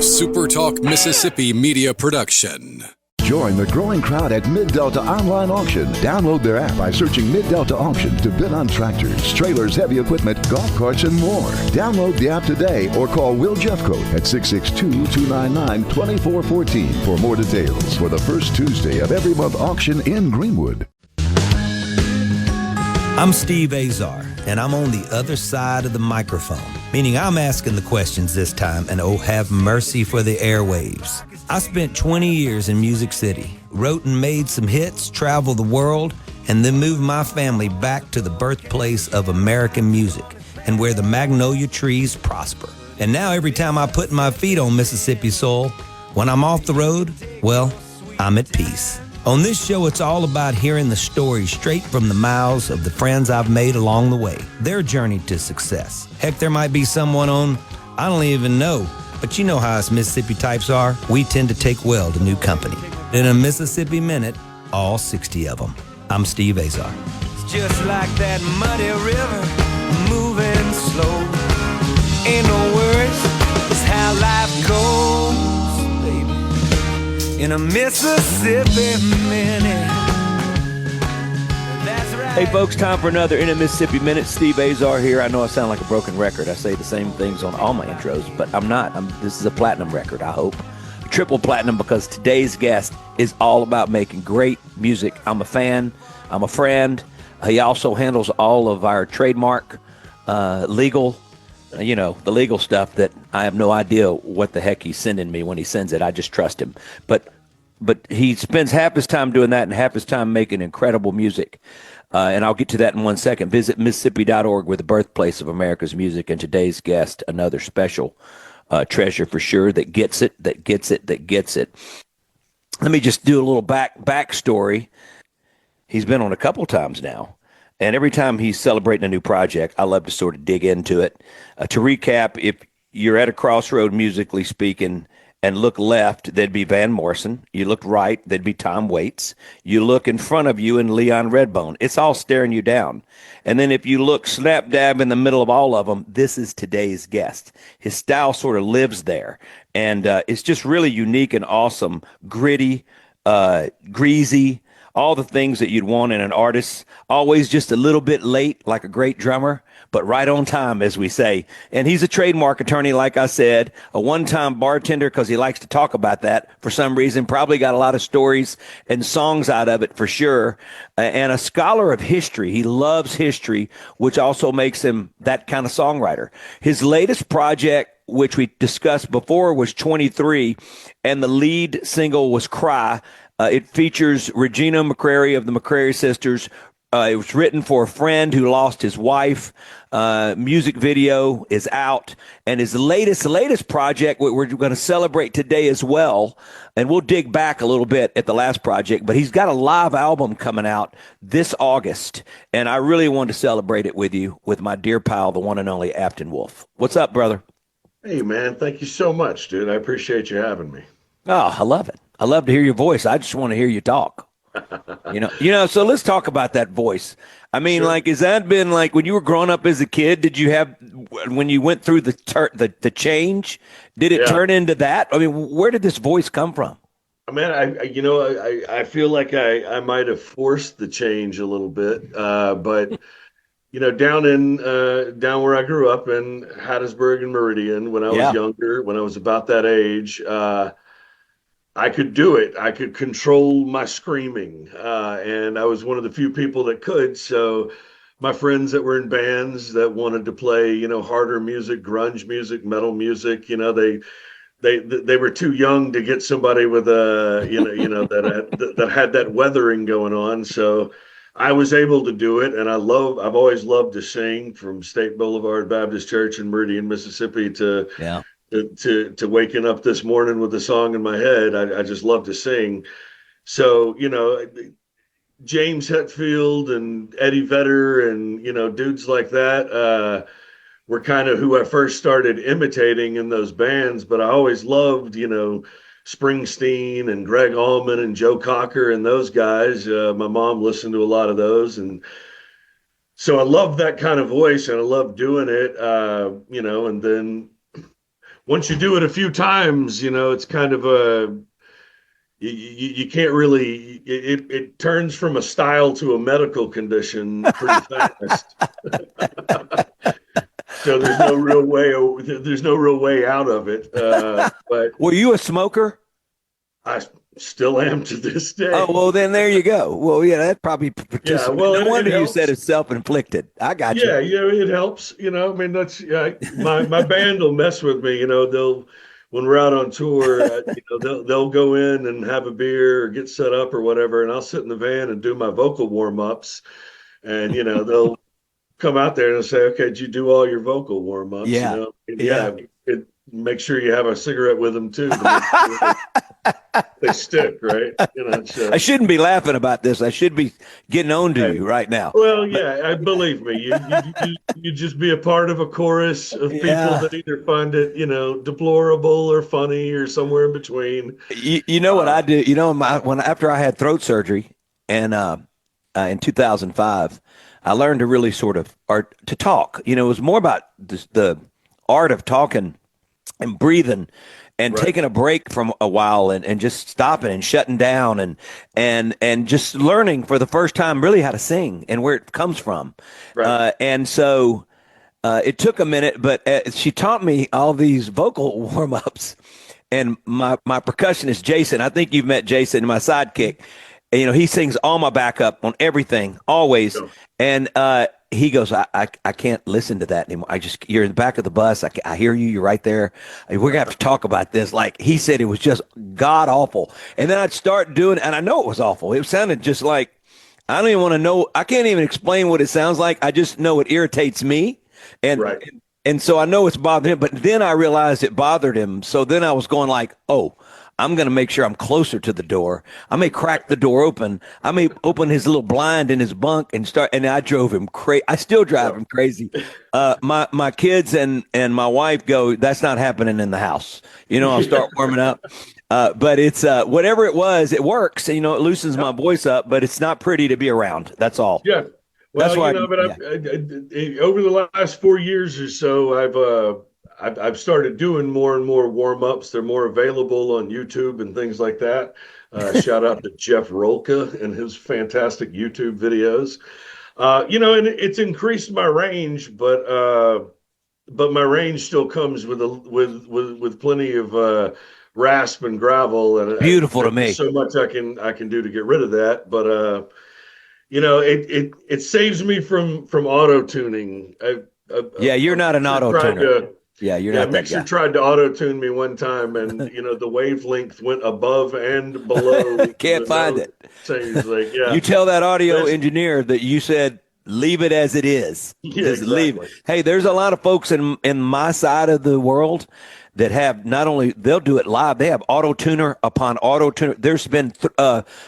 SuperTalk Mississippi Media production. Join the growing crowd at Mid-Delta Online Auction. Download their app by searching Mid-Delta Auction to bid on tractors, trailers, heavy equipment, golf carts, and more. Download the app today or call Will Jeffcoat at 662-299-2414 for more details for the first Tuesday of every month auction in Greenwood. I'm Steve Azar, and I'm on the other side of the microphone, meaning I'm asking the questions this time, and oh, have mercy for the airwaves. I spent 20 years in Music City, wrote and made some hits, traveled the world, and then moved my family back to the birthplace of American music and where the magnolia trees prosper. And now every time I put my feet on Mississippi soil, when I'm off the road, well, I'm at peace. On this show, it's all about hearing the stories straight from the mouths of the friends I've made along the way, their journey to success. Heck, there might be someone on, I don't even know, but you know how us Mississippi types are. We tend to take well to new company. In a Mississippi Minute, all 60 of them. I'm Steve Azar. It's just like that muddy river, moving slow. Ain't no worries, it's how life goes, baby. In a Mississippi Minute. That's right. Hey folks, time for another In a Mississippi Minute. Steve Azar here. I know I sound like a broken record. I say the same things on all my intros, but I'm not. This is a platinum record, I hope. Triple platinum, because today's guest is all about making great music. I'm a fan. I'm a friend. He also handles all of our trademark, legal, the legal stuff that I have no idea what the heck he's sending me when he sends it. I just trust him. But he spends half his time doing that and half his time making incredible music. And I'll get to that in 1 second. Visit Mississippi.org, with the birthplace of America's music. And today's guest, another special treasure for sure, that gets it. Let me just do a little backstory. He's been on a couple times now. And every time he's celebrating a new project, I love to sort of dig into it. To recap, if you're at a crossroad musically speaking and look left, there'd be Van Morrison. You look right, there'd be Tom Waits. You look in front of you and Leon Redbone. It's all staring you down. And then if you look slap dab in the middle of all of them, this is today's guest. His style sort of lives there. And it's just really unique and awesome, gritty, greasy, all the things that you'd want in an artist. Always just a little bit late, like a great drummer, but right on time, as we say. And he's a trademark attorney, like I said, a one-time bartender, because he likes to talk about that for some reason. Probably got a lot of stories and songs out of it for sure. And a scholar of history. He loves history, which also makes him that kind of songwriter. His latest project, which we discussed before, was 23, and the lead single was Cry. It features Regina McCrary of the McCrary Sisters. It was written for a friend who lost his wife. Music video is out. And his latest project, we're going to celebrate today as well. And we'll dig back a little bit at the last project. But he's got a live album coming out this August. And I really wanted to celebrate it with you, with my dear pal, the one and only Afton Wolf. What's up, brother? Hey, man. Thank you so much, dude. I appreciate you having me. Oh, I love it. I love to hear your voice. I just want to hear you talk. So let's talk about that voice. I mean, sure. Has that been like when you were growing up as a kid? Did you have, when you went through the change, did it turn into that? I mean, where did this voice come from? Man, I feel like I might have forced the change a little bit, but down where I grew up in Hattiesburg and Meridian, when I was younger, when I was about that age, I could do it. I could control my screaming, and I was one of the few people that could. So my friends that were in bands that wanted to play, harder music, grunge music, metal music, they were too young to get somebody with that had that weathering going on. So I was able to do it, and I've always loved to sing, from State Boulevard Baptist Church in Meridian, Mississippi to waking up this morning with a song in my head. I just love to sing. So, James Hetfield and Eddie Vedder and, dudes like that were kind of who I first started imitating in those bands. But I always loved, Springsteen and Greg Allman and Joe Cocker and those guys. My mom listened to a lot of those. And so I love that kind of voice, and I love doing it, and then once you do it a few times, it's kind of you can't really, it turns from a style to a medical condition pretty fast. So there's no real way out of it. But Were you a smoker? I still am to this day. Oh, well, then there you go. Well, yeah, that probably Yeah, well, no wonder it you said it's self-inflicted. I got you. Yeah, it helps. I mean, that's my band will mess with me. They'll when we're out on tour, they'll go in and have a beer or get set up or whatever, and I'll sit in the van and do my vocal warm-ups, and they'll come out there and say, "Okay, did you do all your vocal warm-ups?" Yeah, yeah. Make sure you have a cigarette with them too. To make sure they stick, right? So. I shouldn't be laughing about this. I should be getting on to you right now. Well, yeah, I believe me. You just be a part of a chorus of people that either find it, deplorable or funny or somewhere in between. You know what I do? After I had throat surgery and in 2005, I learned to really sort of to talk. It was more about the art of talking and breathing and taking a break from a while and just stopping and shutting down and just learning for the first time really how to sing and where it comes from. Right. And so it took a minute, but she taught me all these vocal warm-ups. And my percussionist, Jason, I think you've met Jason, my sidekick. He sings all my backup on everything, always. Sure. And he goes, I can't listen to that anymore. You're in the back of the bus. I hear you. You're right there. We're going to have to talk about this. Like he said, it was just god awful. And then I'd start doing, and I know it was awful. It sounded just like, I don't even want to know. I can't even explain what it sounds like. I just know it irritates me. And so I know it's bothering him, but then I realized it bothered him. So then I was going like, oh, I'm going to make sure I'm closer to the door. I may crack the door open. I may open his little blind in his bunk and I drove him crazy. I still drive him crazy. My kids and my wife go, that's not happening in the house. I'll start warming up. But it's whatever it was, it works. It loosens my voice up, but it's not pretty to be around. That's all. Yeah. Well, that's why over the last 4 years or so, I've started doing more and more warm-ups. They're more available on YouTube and things like that. Shout out to Jeff Rolka and his fantastic YouTube videos. And it's increased my range, but my range still comes with plenty of rasp and gravel. And beautiful to me. So much I can do to get rid of that, but it saves me from auto tuning. You're not an auto tuner. Yeah, you're not that Mixer guy. tried to auto-tune me one time, and the wavelength went above and below. Can't find it. So he's like, you tell that audio engineer that you said leave it as it is. Yeah, just exactly. leave it. Hey, there's a lot of folks in my side of the world that have not only they'll do it live, they have auto tuner upon auto tuner. There's been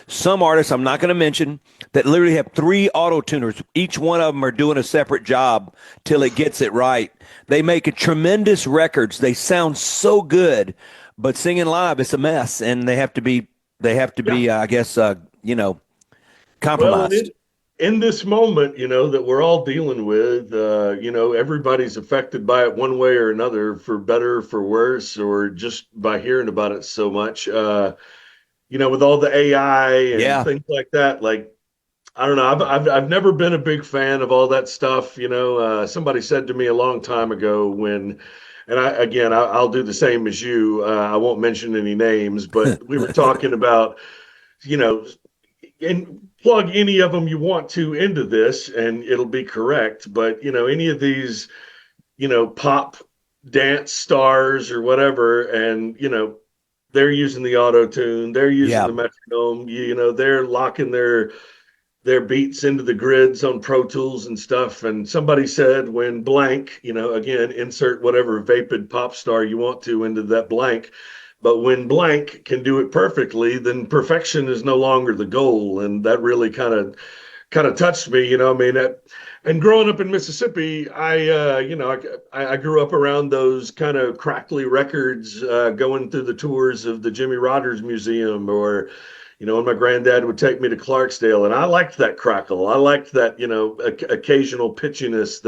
some artists I'm not going to mention that literally have 3 auto tuners. Each one of them are doing a separate job till it gets it right. They make a tremendous records. They sound so good, but singing live it's a mess, and they have to be I guess compromised. Well, in this moment, that we're all dealing with, everybody's affected by it one way or another, for better, for worse, or just by hearing about it so much. With all the AI and things like that, like, I don't know. I've never been a big fan of all that stuff. Somebody said to me a long time ago I'll do the same as you. I won't mention any names, but we were talking about, and plug any of them you want to into this and it'll be correct. But, any of these, pop dance stars or whatever, and, they're using the auto tune, they're using the metronome, they're locking their beats into the grids on Pro Tools and stuff. And somebody said when blank, again, insert whatever vapid pop star you want to into that blank. But when blank can do it perfectly, then perfection is no longer the goal. And that really kind of touched me, and growing up in Mississippi, I grew up around those kind of crackly records, going through the tours of the Jimmy Rogers Museum, or when my granddad would take me to Clarksdale, and I liked that crackle. I liked that, occasional pitchiness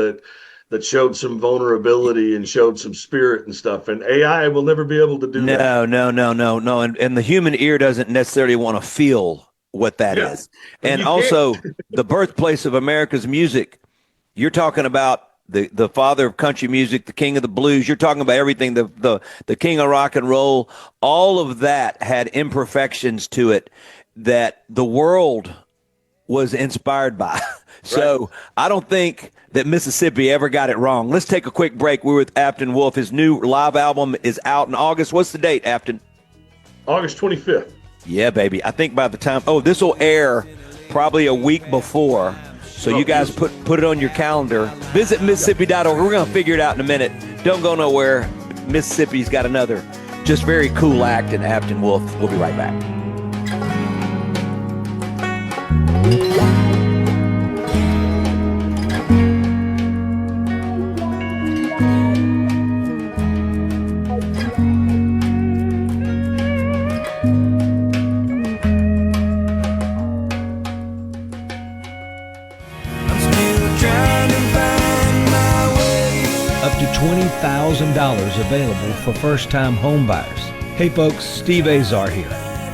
that showed some vulnerability and showed some spirit and stuff. And AI will never be able to do that. No. And the human ear doesn't necessarily want to feel what that Yeah. is. And You can't. also, the birthplace of America's music, you're talking about the father of country music, the king of the blues. You're talking about everything, the king of rock and roll. All of that had imperfections to it that the world was inspired by. So Right. I don't think that Mississippi ever got it wrong. Let's take a quick break. We're with Afton Wolf. His new live album is out in August. What's the date, Afton? August 25th. Yeah, baby. I think by the time, this will air probably a week before. So you guys put it on your calendar. Visit Mississippi.org. We're going to figure it out in a minute. Don't go nowhere. Mississippi's got another just very cool act in Afton Wolf. We'll be right back. Up to $20,000 available for first-time home buyers. Hey folks, Steve Azar here.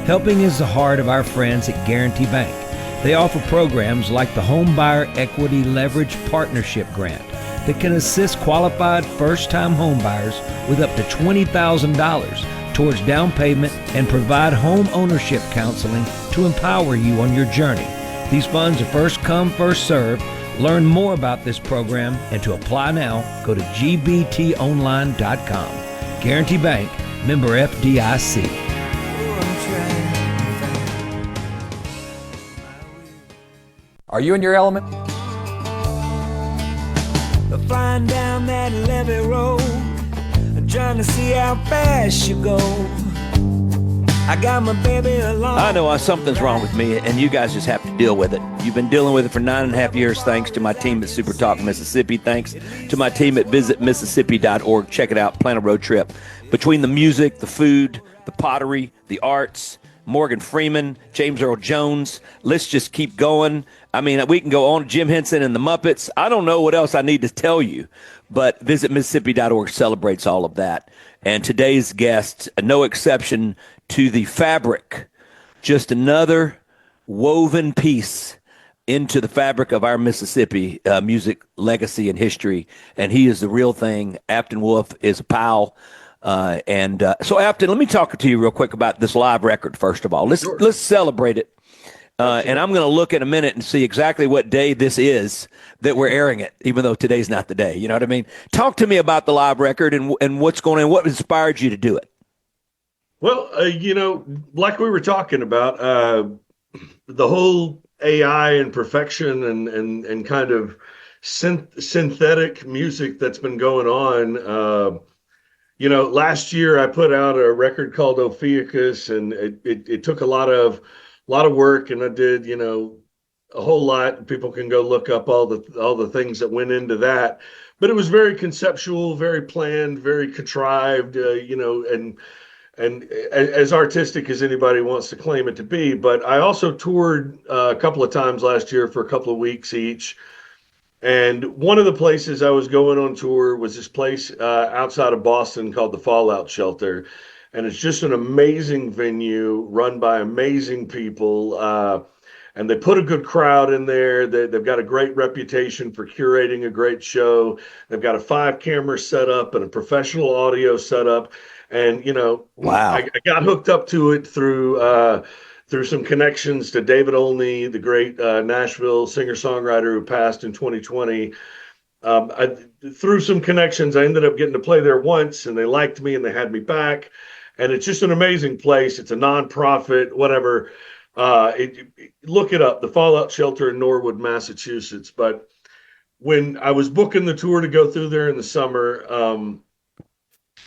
Helping is the heart of our friends at Guarantee Bank. They offer programs like the Home Buyer Equity Leverage Partnership Grant that can assist qualified first-time home buyers with up to $20,000 towards down payment and provide home ownership counseling to empower you on your journey. These funds are first come, first served. Learn more about this program and to apply now, go to gbtonline.com. Guarantee Bank, member FDIC. Are you in your element? Flying down that levee road, trying to see how fast you go. I got my baby along. I know something's wrong with me, and you guys just have to deal with it. You've been dealing with it for 9.5 years, thanks to my team at SuperTalk Mississippi. Thanks to my team at visitmississippi.org. Check it out, plan a road trip. Between the music, the food, the pottery, the arts, Morgan Freeman, James Earl Jones, let's just keep going. I mean, we can go on, Jim Henson and the Muppets. I don't know what else I need to tell you, but visitmississippi.org celebrates all of that. And today's guest, no exception to the fabric, just another woven piece into the fabric of our Mississippi music legacy and history. And he is the real thing. Afton Wolf is a pal. So Afton, let me talk to you real quick about this live record. First of all, let's celebrate it. And I'm going to look in a minute and see exactly what day this is that we're airing it, even though today's not the day. You know what I mean? Talk to me about the live record and what's going on. What inspired you to do it? Well, like we were talking about, the whole AI and perfection and kind of synthetic music that's been going on. Last year I put out a record called Ophiuchus, and it took a lot of work, and I did, a whole lot. People can go look up all the things that went into that, but it was very conceptual, very planned, very contrived, and as artistic as anybody wants to claim it to be. But I also toured a couple of times last year for a couple of weeks each. And one of the places I was going on tour was this place outside of Boston called the Fallout Shelter. And it's just an amazing venue run by amazing people. And they put a good crowd in there. They've got a great reputation for curating a great show. They've got a 5-camera setup and a professional audio setup. And, wow. I got hooked up to it through some connections to David Olney, the great Nashville singer-songwriter who passed in 2020. Through some connections, I ended up getting to play there once, and they liked me and they had me back. And it's just an amazing place. It's a nonprofit, whatever. Look it up, the Fallout Shelter in Norwood, Massachusetts. But when I was booking the tour to go through there in the summer,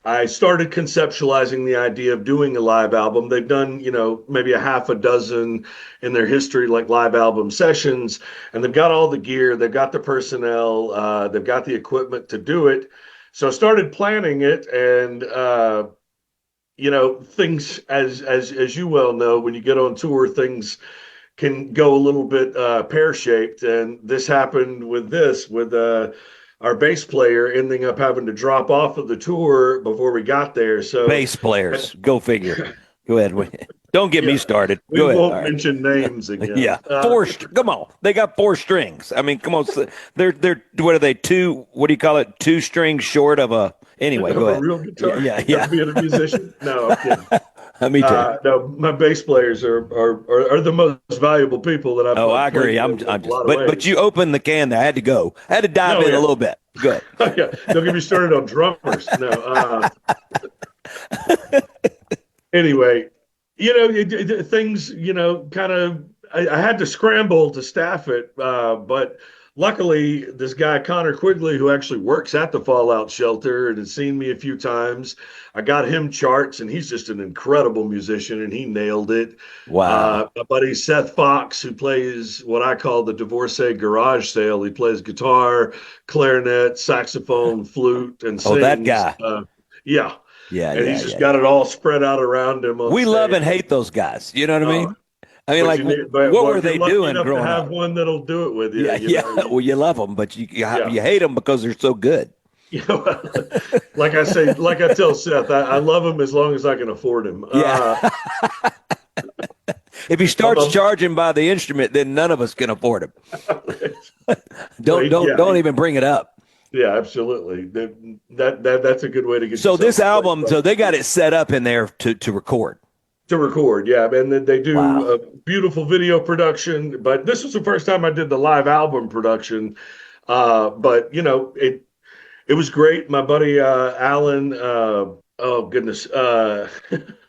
I started conceptualizing the idea of doing a live album. They've done, maybe a half a dozen in their history, like live album sessions, and they've got all the gear, they've got the personnel, they've got the equipment to do it. So I started planning it, and things, as you well know, when you get on tour, things can go a little bit pear-shaped, and this happened with our bass player ending up having to drop off of the tour before we got there. So Bass players, go figure. Go ahead. Don't get me started. We Go ahead. won't All right. mention names again. Yeah, come on. They got 4 strings. I mean, come on. They're what are they? 2? What do you call it? 2 strings short of a. Anyway, go ahead. A real guitar. Yeah. Being a musician. No, I'm kidding. Me too. No, my bass players are the most valuable people that I've. I agree. I'm just. But you opened the can there. I had to go. I had to dive in a little bit. Good. Yeah. Don't get me started on drummers. No. Anyway. Things, kind of, I had to scramble to staff it. But luckily, this guy, Connor Quigley, who actually works at the Fallout Shelter and has seen me a few times, I got him charts, and he's just an incredible musician, and he nailed it. Wow. My buddy Seth Fox, who plays what I call the divorcee garage sale. He plays guitar, clarinet, saxophone, flute, and sings. Oh, that guy. Yeah. Yeah, and he's just got it all spread out around him. We love and hate those guys. You know what I mean? What were they doing growing up? Have one that'll do it with you. Yeah. Well, you love them, but you hate them because they're so good. Like I tell Seth, I love him as long as I can afford him. Yeah. If he starts charging by the instrument, then none of us can afford him. Don't even bring it up. Yeah, absolutely. That's a good way to get. So this album, so they got it set up in there to record. To record, yeah, and then they do a beautiful video production. But this was the first time I did the live album production. But it was great. My buddy Alan. Oh goodness.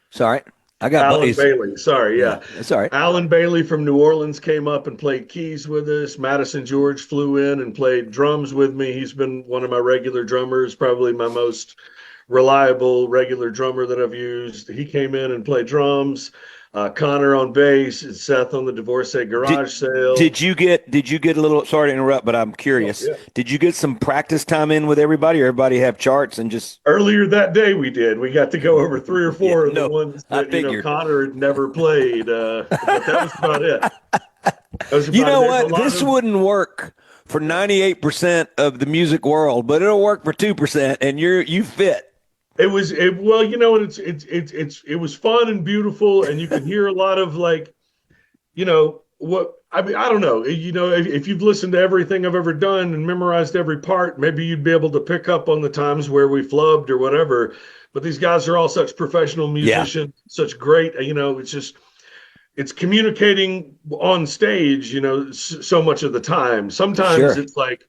Sorry. I got Alan buddies. Bailey. Sorry, yeah. That's all right. Alan Bailey from New Orleans came up and played keys with us. Madison George flew in and played drums with me. He's been one of my regular drummers, probably my most reliable regular drummer that I've used. He came in and played drums. Connor on bass, and Seth on the divorcee garage sale. Did you get a little? Sorry to interrupt, but I'm curious. Yeah. Did you get some practice time in with everybody, or everybody have charts and just? Earlier that day, we did. We got to go over 3 or 4 of the ones that Connor had never played. But that was about it. You know what? This wouldn't work for 98% of the music world, but it'll work for 2%, and you fit. It was it was fun and beautiful, and you can hear a lot of I don't know. If you've listened to everything I've ever done and memorized every part, maybe you'd be able to pick up on the times where we flubbed or whatever. But these guys are all such professional musicians, such great. It's communicating on stage. So much of the time. Sometimes it's like,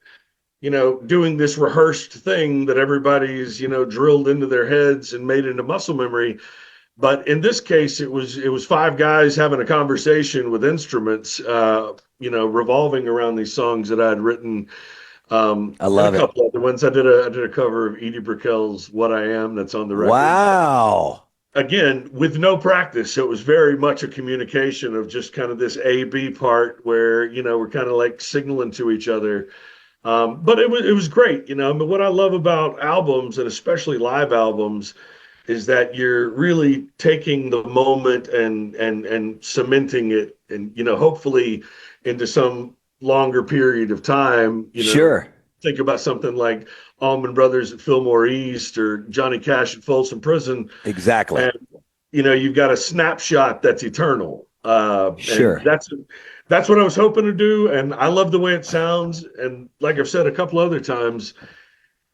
doing this rehearsed thing that everybody's, drilled into their heads and made into muscle memory. But in this case, it was 5 guys having a conversation with instruments, revolving around these songs that I had written. I love it. A couple other ones. I did a cover of Edie Brickell's "What I Am" that's on the record. Wow. Again, with no practice, so it was very much a communication of just kind of this A-B part where we're kind of like signaling to each other. But it was great, But what I love about albums, and especially live albums, is that you're really taking the moment and cementing it, and hopefully into some longer period of time. Sure. Think about something like Allman Brothers at Fillmore East or Johnny Cash at Folsom Prison. Exactly. And you've got a snapshot that's eternal. Sure. And that's what I was hoping to do, and I love the way it sounds. And like I've said a couple other times,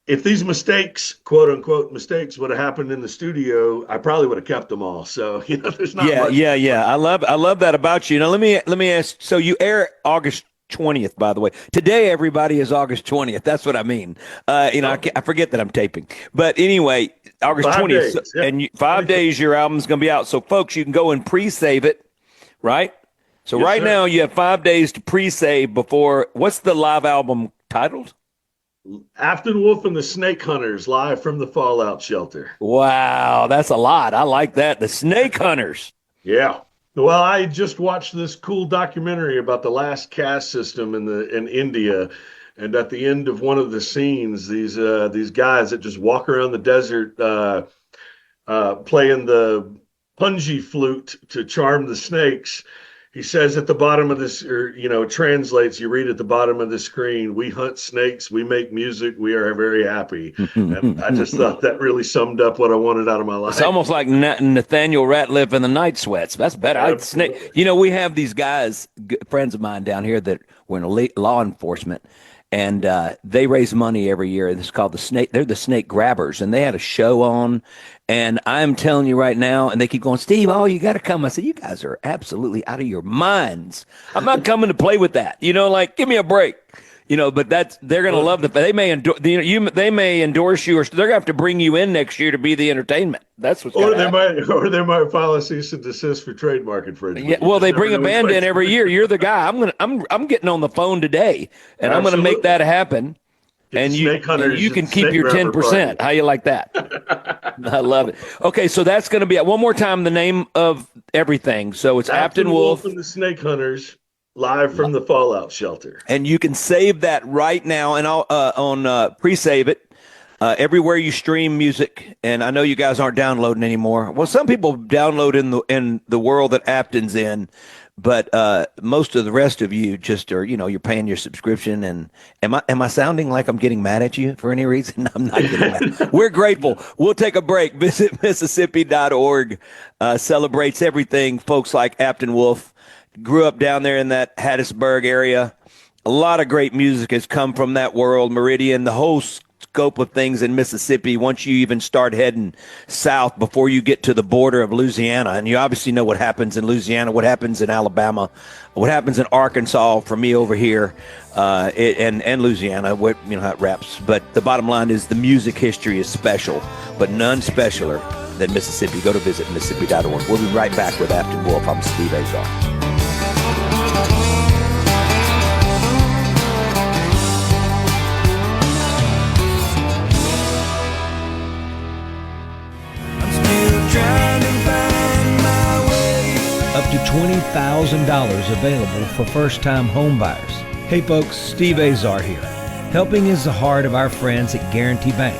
if these mistakes, quote unquote mistakes, would have happened in the studio, I probably would have kept them all. So there's not much. Yeah. I love that about you. Let me ask. So you air August 20th, by the way. Today, everybody, is August 20th. That's what I mean. I forget that I'm taping. But anyway, August 20th, days, yeah. and 5 days, your album's going to be out. So, folks, you can go and pre-save it, right? So yes, now you have 5 days to pre-save before. What's the live album titled? After the Wolf and the Snake Hunters, live from the Fallout Shelter. Wow, that's a lot. I like that. The Snake Hunters. Yeah. Well, I just watched this cool documentary about the last caste system in India, and at the end of one of the scenes, these guys that just walk around the desert playing the punji flute to charm the snakes. he says at the bottom of this, or, translates, you read at the bottom of the screen, "We hunt snakes, we make music, we are very happy." And I just thought that really summed up what I wanted out of my life. It's almost like Nathaniel Ratliff and the Night Sweats. That's better. We have these guys, friends of mine down here that were in law enforcement, and they raise money every year. It's called the Snake. They're the Snake Grabbers, and they had a show on. And I'm telling you right now, and they keep going, "Steve, you got to come." I said, "You guys are absolutely out of your minds. I'm not coming to play with that. Give me a break." But they're going to love they may they may endorse you, or they're going to have to bring you in next year to be the entertainment. That's what's going to happen. They might file a cease and desist for trademark infringement. Yeah, well, they bring a band in every year. You're the guy. I'm getting on the phone today, and I'm going to make that happen. And you can keep your 10%. How you like that? I love it. Okay, so that's going to be one more time the name of everything. So it's Apton Wolf and the Snake Hunters, live from the Fallout Shelter. And you can save that right now, and I'll pre-save it everywhere you stream music. And I know you guys aren't downloading anymore. Well, some people download in the world that Apton's in. But most of the rest of you just are, you're paying your subscription. And am I sounding like I'm getting mad at you for any reason? I'm not getting mad. We're grateful. We'll take a break. Visit Mississippi.org. Celebrates everything. Folks like Apton Wolf grew up down there in that Hattiesburg area. A lot of great music has come from that world. Meridian, the whole scope of things in Mississippi, once you even start heading south before you get to the border of Louisiana. And you obviously know what happens in Louisiana, what happens in Alabama, what happens in Arkansas for me over here, and Louisiana, how it wraps. But the bottom line is the music history is special, but none specialer than Mississippi. Go to visit Mississippi.org. We'll be right back with Apton Wolf. I'm Steve Azar. Up to $20,000 available for first-time home buyers. Hey folks, Steve Azar here. Helping is the heart of our friends at Guarantee Bank.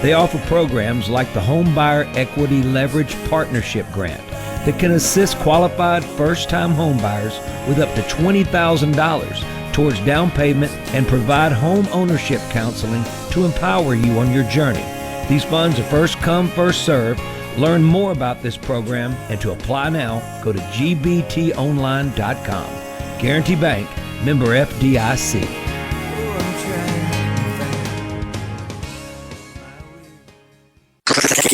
They offer programs like the Home Buyer Equity Leverage Partnership Grant that can assist qualified first-time home buyers with up to $20,000 towards down payment and provide home ownership counseling to empower you on your journey. These funds are first come, first served. Learn more about this program and to apply now, go to gbtonline.com. Guarantee Bank, member FDIC.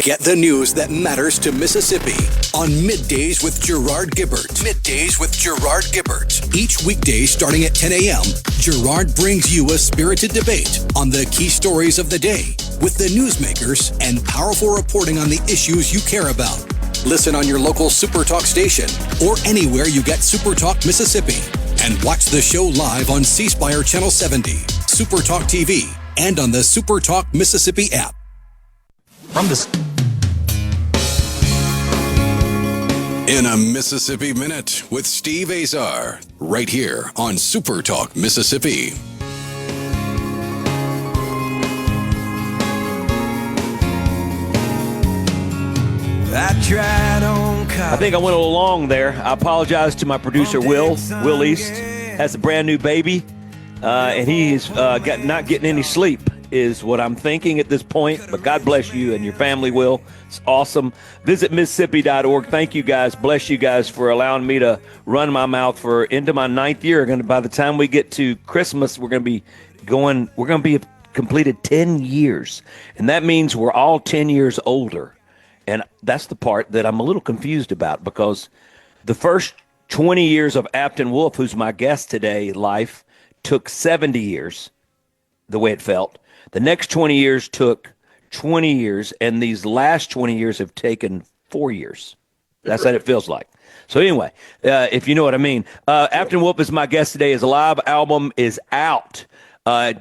Get the news that matters to Mississippi on Middays with Gerard Gibbert. Middays with Gerard Gibbert. Each weekday starting at 10 a.m., Gerard brings you a spirited debate on the key stories of the day with the newsmakers and powerful reporting on the issues you care about. Listen on your local SuperTalk station or anywhere you get SuperTalk Mississippi. And watch the show live on C Spire Channel 70, SuperTalk TV, and on the SuperTalk Mississippi app. In a Mississippi Minute with Steve Azar, right here on SuperTalk Mississippi. I think I went a little long there. I apologize to my producer, Will East. Has a brand new baby, and he's not getting any sleep, is what I'm thinking at this point. But God bless you and your family, Will. It's awesome. Visit Mississippi.org. Thank you guys. Bless you guys for allowing me to run my mouth into my 9th year. By the time we get to Christmas, we're going to be completed 10 years. And that means we're all 10 years older. And that's the part that I'm a little confused about, because the first 20 years of Apton Wolf, who's my guest today, life took 70 years, the way it felt. The next 20 years took 20 years, and these last 20 years have taken 4 years. That's what it feels like. So anyway, if you know what I mean. Apton Wolf is my guest today. His live album is out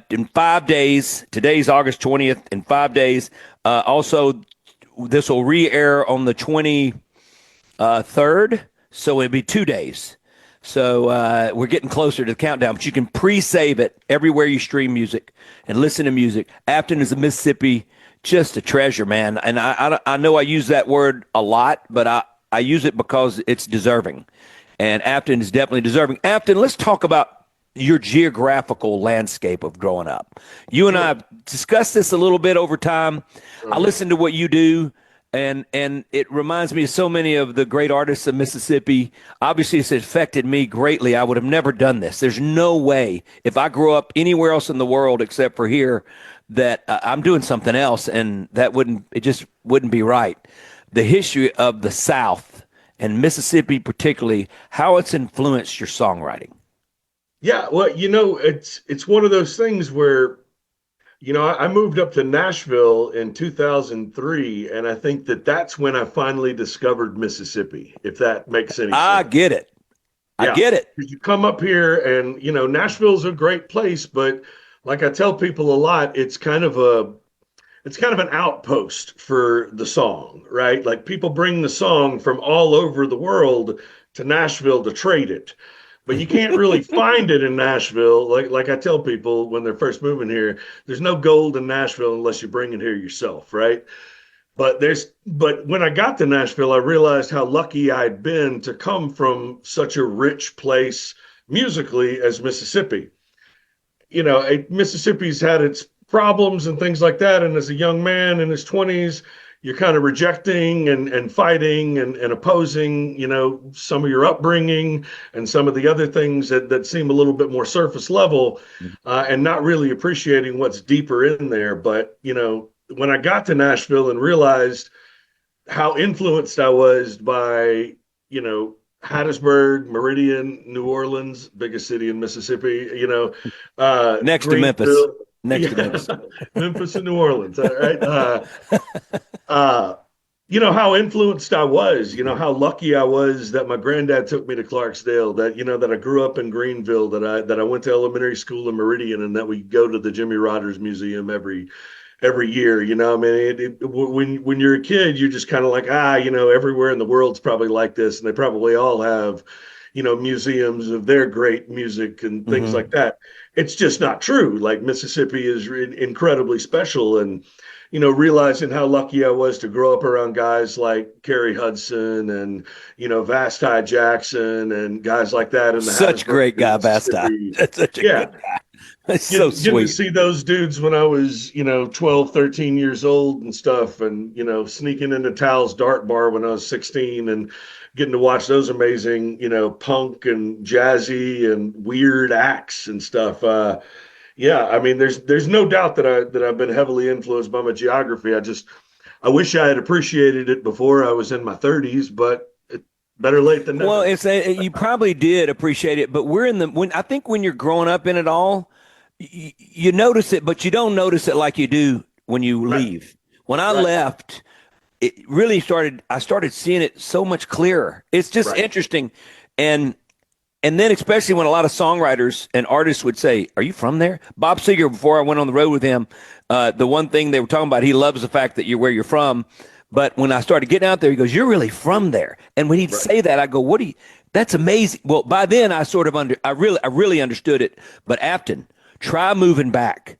in 5 days. Today's August 20th. In 5 days. Also, this will re-air on the 23rd, so it'll be 2 days. So we're getting closer to the countdown, but you can pre-save it everywhere you stream music and listen to music. Apton is a Mississippi, just a treasure, man. And I know I use that word a lot, but I use it because it's deserving. and Afton is definitely deserving. Afton, let's talk about your geographical landscape of growing up. You and I have discussed this a little bit over time. I listen to what you do, and it reminds me of so many of the great artists of Mississippi. Obviously, it's affected me greatly. I would have never done this. There's no way, if I grew up anywhere else in the world except for here, that I'm doing something else, and it just wouldn't be right. The history of the South and Mississippi particularly, how it's influenced your songwriting. Yeah, well, it's one of those things where, I moved up to Nashville in 2003, and I think that's when I finally discovered Mississippi, if that makes any sense. I get it. I get it. Because you come up here and, Nashville's a great place, but like I tell people a lot, it's kind of an outpost for the song, right? Like people bring the song from all over the world to Nashville to trade it. But you can't really find it in Nashville. Like I tell people when they're first moving here, there's no gold in Nashville unless you bring it here yourself, right? But when I got to Nashville, I realized how lucky I'd been to come from such a rich place musically as Mississippi. Mississippi's had its problems and things like that. And as a young man in his 20s, you're kind of rejecting and fighting and opposing, some of your upbringing and some of the other things that seem a little bit more surface level, and not really appreciating what's deeper in there. But, when I got to Nashville and realized how influenced I was by, Hattiesburg, Meridian, New Orleans, biggest city in Mississippi, next to Memphis. Next to Memphis. Memphis and New Orleans, right? How influenced I was, how lucky I was that my granddad took me to Clarksdale, that I grew up in Greenville, that I went to elementary school in Meridian, and that we go to the Jimmy Rodgers Museum every year. When you're a kid, you're just kind of like, everywhere in the world's probably like this, and they probably all have, museums of their great music and things like that. It's just not true. Like Mississippi is incredibly special, and realizing how lucky I was to grow up around guys like Kerry Hudson and Vasti Jackson and guys like that. And such great guy, Vasti. That's such a good guy. That's so sweet. Getting to see those dudes when I was 12, 13 years old and stuff, and sneaking into Tal's Dart Bar when I was 16 and getting to watch those amazing punk and jazzy and weird acts and stuff. There's no doubt that I've been heavily influenced by my geography. I wish I had appreciated it before I was in my 30s, but better late than never. Well, you probably did appreciate it, but I think when you're growing up in it all, you notice it, but you don't notice it like you do when you leave. When I left, it really I started seeing it so much clearer. It's just interesting. And then especially when a lot of songwriters and artists would say, "Are you from there?" Bob Seger, before I went on the road with him, the one thing they were talking about, he loves the fact that you're where you're from. But when I started getting out there, he goes, "You're really from there." And when he'd say that, I go, that's amazing. Well, by then I sort of I really understood it. But Afton, try moving back.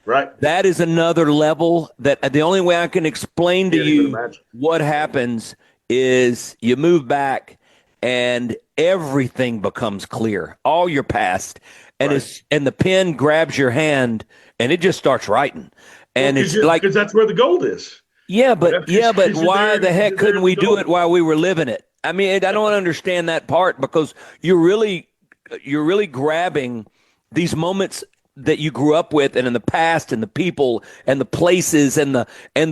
Right. That is another level that the only way I can explain to you what happens is you move back and everything becomes clear, all your past, and and the pen grabs your hand and it just starts writing. And it's like, because that's where the gold is. Yeah, but why the heck couldn't we do it while we were living it? I mean, I don't understand that part, because you're really grabbing these moments that you grew up with and in the past and the people and the places and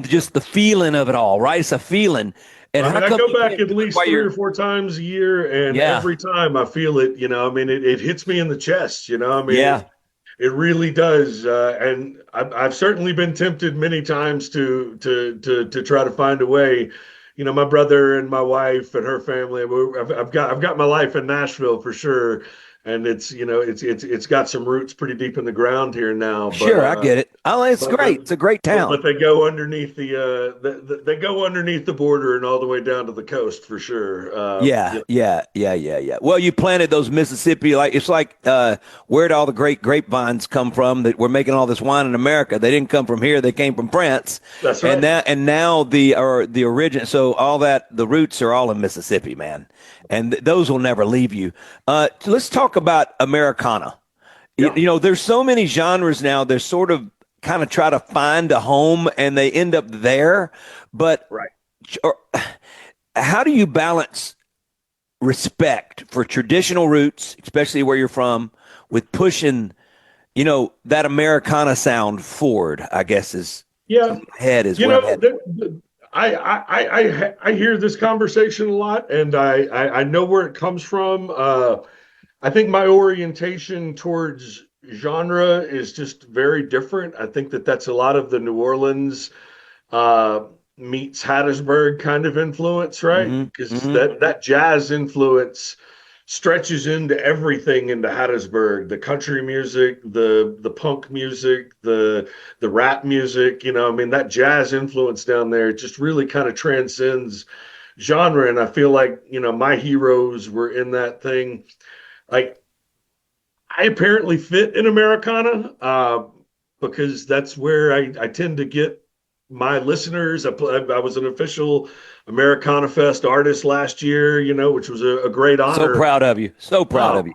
just the feeling of it all, right? It's a feeling. And I go back at least 3 or 4 times a year, and every time I feel it, it hits me in the chest, it really does. And I've certainly been tempted many times to try to find a way. My brother and my wife and her family, I've got my life in Nashville for sure. and it's got some roots pretty deep in the ground here now. But, sure, I get it. Oh, it's great. It's a great town. But they go underneath they go underneath the border and all the way down to the coast for sure. Yeah. Well, you planted those Mississippi, it's like where'd all the great grapevines come from that we're making all this wine in America? They didn't come from here; they came from France. That's right. And now the origin. So all that the roots are all in Mississippi, man, and those will never leave you. Let's talk about Americana. Yeah. There's so many genres now. They're sort of kind of try to find a home, and they end up there. But right. How do you balance respect for traditional roots, especially where you're from, with pushing, that Americana sound forward? I guess is head is. I hear this conversation a lot, and I know where it comes from. I think my orientation towards genre is just very different. I think that's a lot of the New Orleans meets Hattiesburg kind of influence, right? Because that jazz influence stretches into everything into Hattiesburg, the country music, the punk music, the rap music, that jazz influence down there just really kind of transcends genre. And I feel like, my heroes were in that thing. Like, I apparently fit in Americana because that's where I tend to get my listeners. I was an official Americana Fest artist last year, which was a great honor. So proud of you. So proud of you.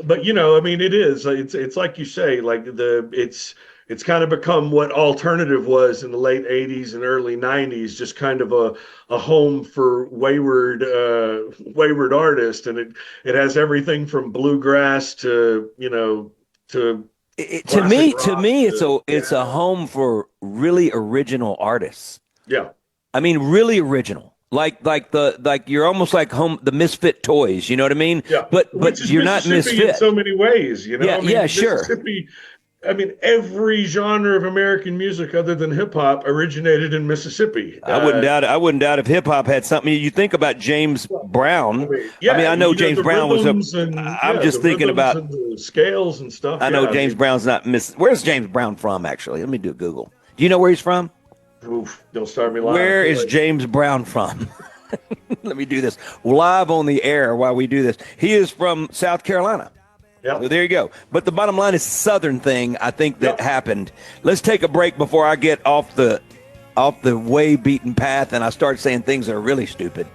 But it is. It's like you say, like it's kind of become what alternative was in the late 80s and early 90s, just kind of a home for wayward artists, and it has everything from bluegrass to to me it's a home for really original artists. Yeah. I mean, really original. Like you're almost like the Misfit Toys, you know what I mean? Yeah. But you're not misfit in so many ways, Yeah, sure. Every genre of American music other than hip hop originated in Mississippi. I wouldn't doubt it. I wouldn't doubt if hip hop had something. You think about James Brown. I know James Brown was I'm just thinking about the scales and stuff. I know James Brown's not Where's James Brown from, actually? Let me do a Google. Do you know where he's from? Oof, don't start me live. Where is James Brown from? Let me do this live on the air while we do this. He is from South Carolina. Yeah. So there you go. But the bottom line is Southern thing, I think, that happened. Let's take a break before I get off the way beaten path and I start saying things that are really stupid.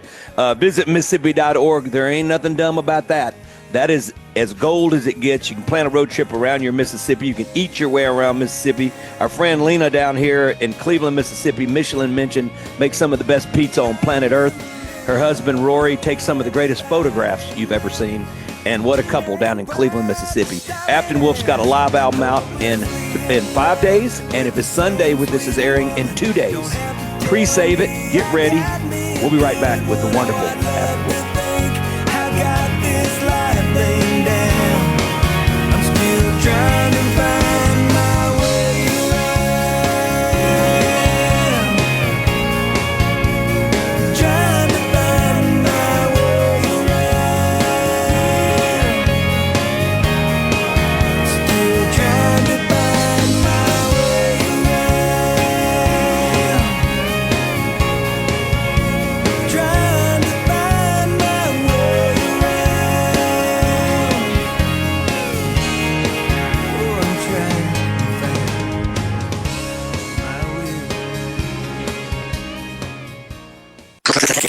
Visit Mississippi.org. There ain't nothing dumb about that. That is as gold as it gets. You can plan a road trip around your Mississippi. You can eat your way around Mississippi. Our friend Lena down here in Cleveland, Mississippi, Michelin mentioned, makes some of the best pizza on planet Earth. Her husband, Rory, takes some of the greatest photographs you've ever seen. And what a couple down in Cleveland, Mississippi. Afton Wolf's got a live album out in 5 days. And if it's Sunday, this is airing in 2 days. Pre-save it. Get ready. We'll be right back with the wonderful Afton Wolf. Trying to find my way around. Trying to find my way around. Still trying to find my way around. Trying to find my way around.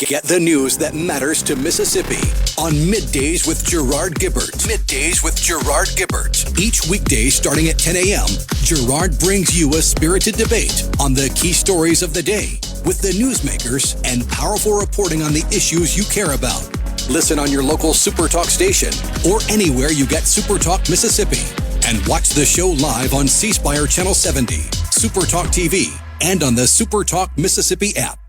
Get the news that matters to Mississippi on Middays with Gerard Gibbert. Middays with Gerard Gibbert. Each weekday starting at 10 a.m., Gerard brings you a spirited debate on the key stories of the day with the newsmakers and powerful reporting on the issues you care about. Listen on your local SuperTalk station or anywhere you get SuperTalk Mississippi. And watch the show live on C Spire Channel 70, SuperTalk TV, and on the SuperTalk Mississippi app.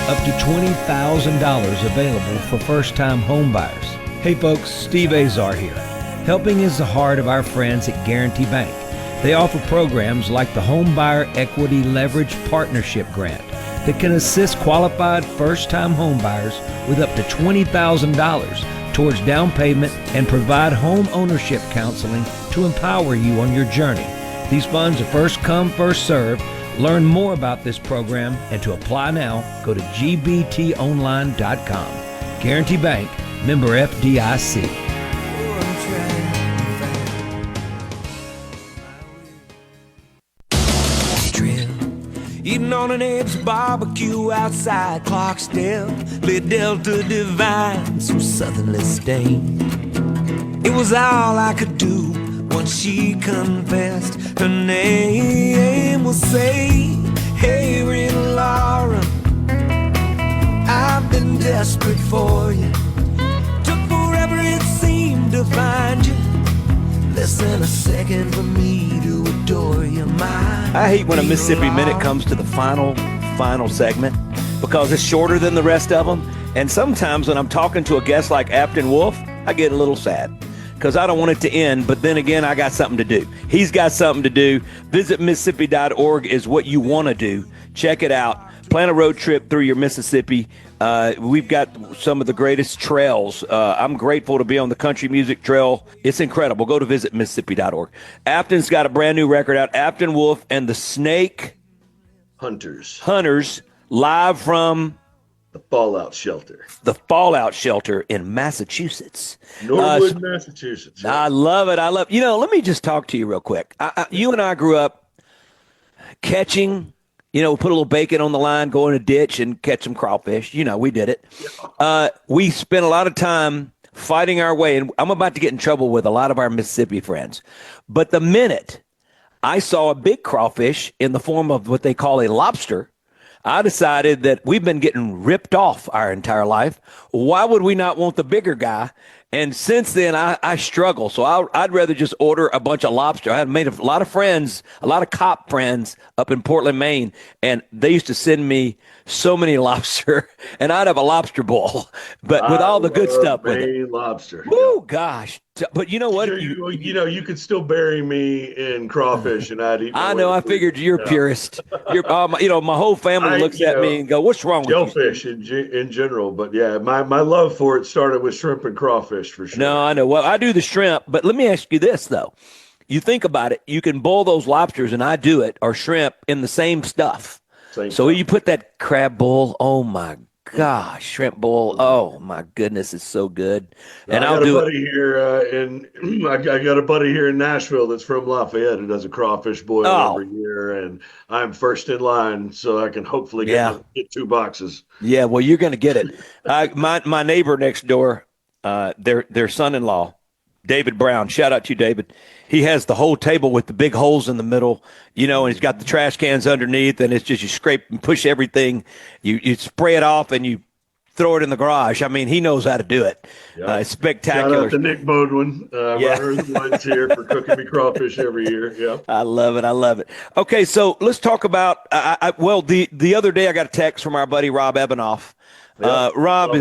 Up to $20,000 available for first-time home buyers. Hey folks, Steve Azar here. Helping is the heart of our friends at Guarantee Bank. They offer programs like the Home Buyer Equity Leverage Partnership Grant. that can assist qualified first-time homebuyers with up to $20,000 towards down payment and provide home ownership counseling to empower you on your journey. These funds are first come, first served. Learn more about this program and to apply now, go to gbtonline.com. Guarantee Bank, member FDIC. Eating on an Abe's barbecue outside Clarksdale, lay Delta Divine, so southernly stained. It was all I could do once she confessed her name. Was say, hey, little Laura, I've been desperate for you. Took forever it seemed to find you. Less than a second for me to adore you, I hate when a Mississippi Minute comes to the final segment because it's shorter than the rest of them. And sometimes when I'm talking to a guest like Apton Wolf, I get a little sad because I don't want it to end. But then again, I got something to do. He's got something to do. Visit Mississippi.org is what you want to do. Check it out. Plan a road trip through your Mississippi. We've got some of the greatest trails. I'm grateful to be on the Country Music Trail. It's incredible. Go to visit Mississippi.org. Apton's got a brand new record out. Apton Wolf and the Snake Hunters live from the Fallout Shelter. The Fallout Shelter in Massachusetts. Norwood, Massachusetts. I love it. Let me just talk to you real quick. You and I grew up catching. Put a little bacon on the line, go in a ditch and catch some crawfish. We did it. We spent a lot of time fighting our way, and I'm about to get in trouble with a lot of our Mississippi friends. But the minute I saw a big crawfish in the form of what they call a lobster, I decided that we've been getting ripped off our entire life. Why would we not want the bigger guy? And since then, I struggle. So I'd rather just order a bunch of lobster. I had made a lot of friends, a lot of cop friends up in Portland, Maine, and they used to send me so many lobster, and I'd have a lobster bowl, but with all the good stuff with it. Lobster. Woo, gosh. But you know what? Sure, you could still bury me in crawfish, and I'd eat. I know. I figured you're a purist. You're, my whole family looks at me and go, "What's wrong with you?" Shellfish in general, but yeah, my love for it started with shrimp and crawfish for sure. No, I know. Well, I do the shrimp, but let me ask you this though: you think about it, you can boil those lobsters, and I do it, or shrimp in the same stuff. So you put that crab bowl. Oh my gosh, shrimp bowl. Oh my goodness, it's so good. And I got a buddy here in Nashville that's from Lafayette who does a crawfish boil every year, and I'm first in line, so I can hopefully get 2 boxes. Yeah, well, you're going to get it. My neighbor next door, their son-in-law, David Brown. Shout out to you, David. He has the whole table with the big holes in the middle, and he's got the trash cans underneath, and it's just you scrape and push everything. You spray it off, and you throw it in the garage. I mean, he knows how to do it. It's spectacular. Shout out to Nick Bodwin. My one's here for cooking me crawfish every year. Yeah, I love it. Okay, so let's talk about. The other day I got a text from our buddy Rob Ebenoff. Rob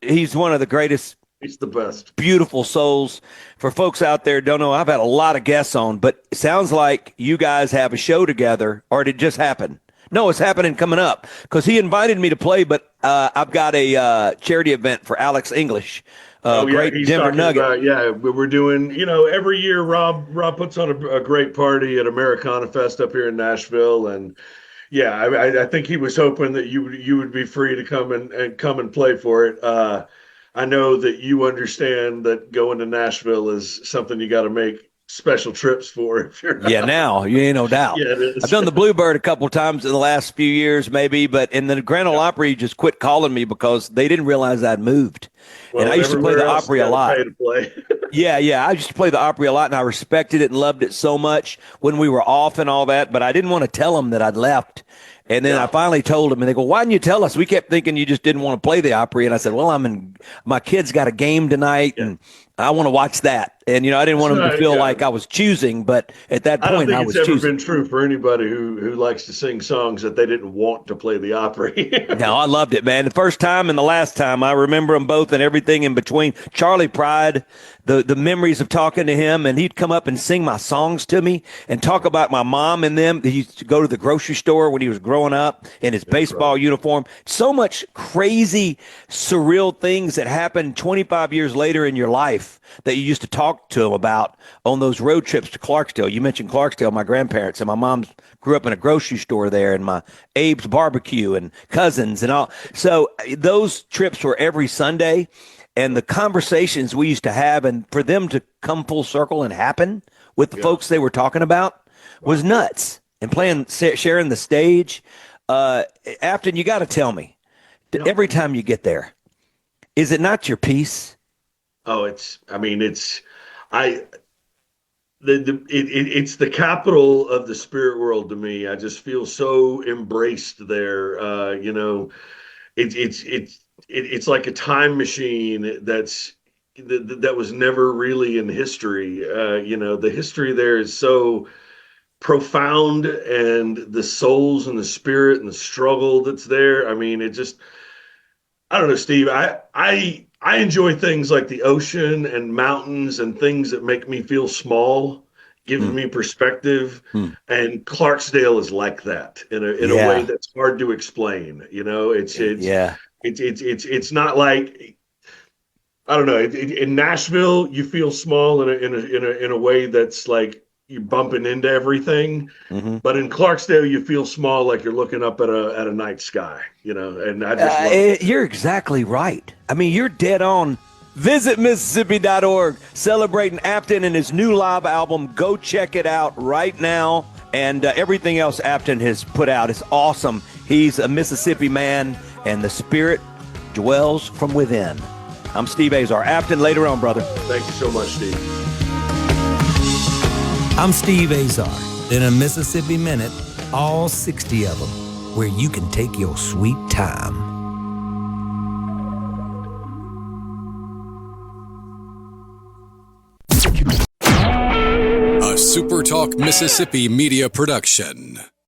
he's one of the greatest. He's the best. Beautiful souls. For folks out there who don't know, I've had a lot of guests on, but it sounds like you guys have a show together, or did it just happen? No, it's happening coming up because he invited me to play, but I've got a charity event for Alex English. Great Denver Nugget. We're doing, every year Rob puts on a great party at Americana Fest up here in Nashville. And I think he was hoping that you would be free to come and play for it. I know that you understand that going to Nashville is something you got to make special trips for. If you're not. Yeah, now you ain't no doubt. Yeah, it is. I've done the Bluebird a couple of times in the last few years, maybe, but in the Grand Ole Opry just quit calling me because they didn't realize I'd moved. Well, and I used to play the Opry a lot. Pay to play. Yeah, I used to play the Opry a lot, and I respected it and loved it so much when we were off and all that. But I didn't want to tell them that I'd left. And then I finally told them, and they go, "Why didn't you tell us? We kept thinking you just didn't want to play the Opry." And I said, "Well, my kids got a game tonight, and I want to watch that. And, I didn't want them to feel like I was choosing, but at that point I was choosing. I don't think it's ever been true for anybody who likes to sing songs that they didn't want to play the Opry. No, I loved it, man. The first time and the last time, I remember them both and everything in between. Charlie Pride, the memories of talking to him, and he'd come up and sing my songs to me and talk about my mom and them. He used to go to the grocery store when he was growing up in his baseball uniform. So much crazy, surreal things that happened 25 years later in your life that you used to talk to him about on those road trips to Clarksdale. You mentioned Clarksdale, my grandparents, and my mom grew up in a grocery store there, and my Abe's barbecue and cousins and all. So those trips were every Sunday, and the conversations we used to have, and for them to come full circle and happen with the folks they were talking about was nuts. And sharing the stage. Afton, you got to tell me, every time you get there, is it not your piece? Oh, it's the capital of the spirit world to me. I just feel so embraced there. It's like a time machine that was never really in history. The history there is so profound, and the souls and the spirit and the struggle that's there. I mean, I don't know, Steve. I enjoy things like the ocean and mountains and things that make me feel small, giving me perspective. And Clarksdale is like that in a way that's hard to explain. It's not like, I don't know. In Nashville, you feel small in a way that's like you're bumping into everything. But in Clarksdale, you feel small, like you're looking up at a night sky. And I just love it. You're exactly right. I mean, you're dead on. Visit Mississippi.org, celebrating Afton and his new live album. Go check it out right now. And everything else Afton has put out is awesome. He's a Mississippi man, and the spirit dwells from within. I'm Steve Azar. Afton, later on, brother. Thank you so much, Steve. I'm Steve Azar. In a Mississippi Minute, all 60 of them, where you can take your sweet time. A SuperTalk Mississippi Media production.